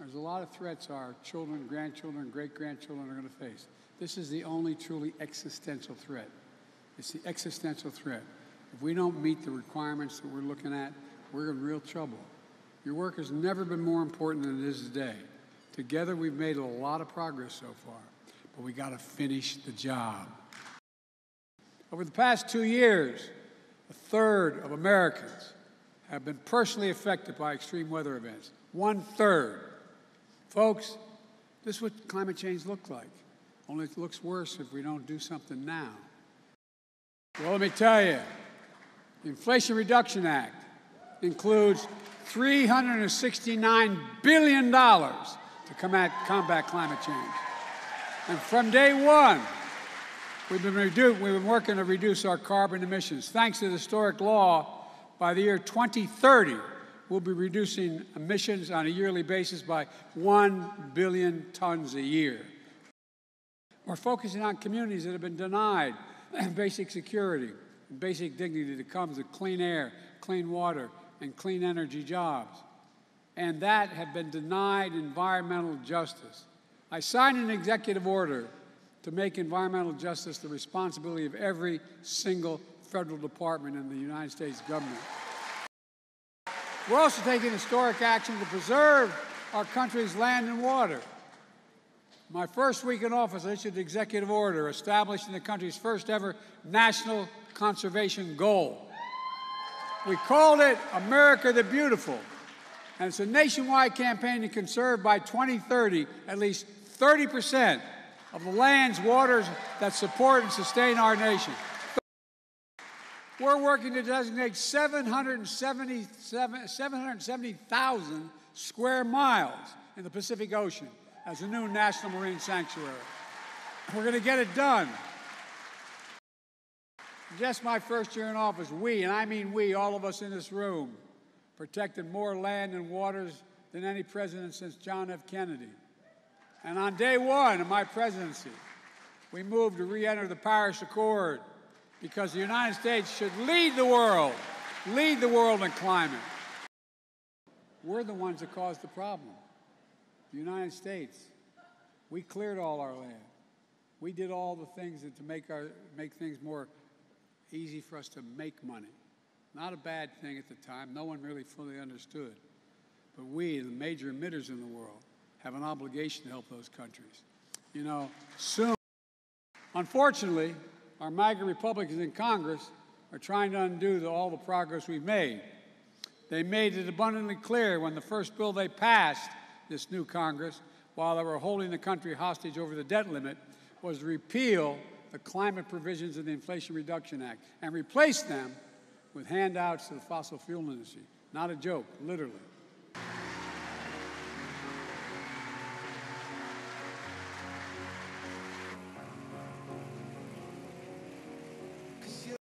There's a lot of threats our children, grandchildren, great-grandchildren are going to face. This is the only truly existential threat. It's the existential threat. If we don't meet the requirements that we're looking at, we're in real trouble. Your work has never been more important than it is today. Together, we've made a lot of progress so far, but we got to finish the job. Over the past 2 years, a third of Americans have been personally affected by extreme weather events. 1/3. Folks, this is what climate change looks like. Only it looks worse if we don't do something now. Well, let me tell you, the Inflation Reduction Act includes $369 billion to combat climate change. And from day one, we've been working to reduce our carbon emissions. Thanks to the historic law, by the year 2030, we'll be reducing emissions on a yearly basis by 1 billion tons a year. We're focusing on communities that have been denied basic security, basic dignity that comes with clean air, clean water, and clean energy jobs, and that have been denied environmental justice. I signed an executive order to make environmental justice the responsibility of every single federal department in the United States government. We're also taking historic action to preserve our country's land and water. My first week in office, I issued an executive order establishing the country's first ever national conservation goal. We called it America the Beautiful, and it's a nationwide campaign to conserve by 2030 at least 30% of the lands, waters that support and sustain our nation. We're working to designate 770,000 square miles in the Pacific Ocean as a new national marine sanctuary. We're going to get it done. Just my first year in office, we, and I mean we, all of us in this room, protected more land and waters than any president since John F. Kennedy. And on day one of my presidency, we moved to re-enter the Paris Accord because the United States should lead the world in climate. We're the ones that caused the problem. The United States. We cleared all our land. We did all the things to make things more easy for us to make money. Not a bad thing at the time. No one really fully understood. But we, the major emitters in the world, have an obligation to help those countries. You know, soon. Unfortunately, our MAGA Republicans in Congress are trying to undo all the progress we've made. They made it abundantly clear when the first bill they passed, this new Congress, while they were holding the country hostage over the debt limit, was to repeal the climate provisions of the Inflation Reduction Act and replace them with handouts to the fossil fuel industry. Not a joke, literally.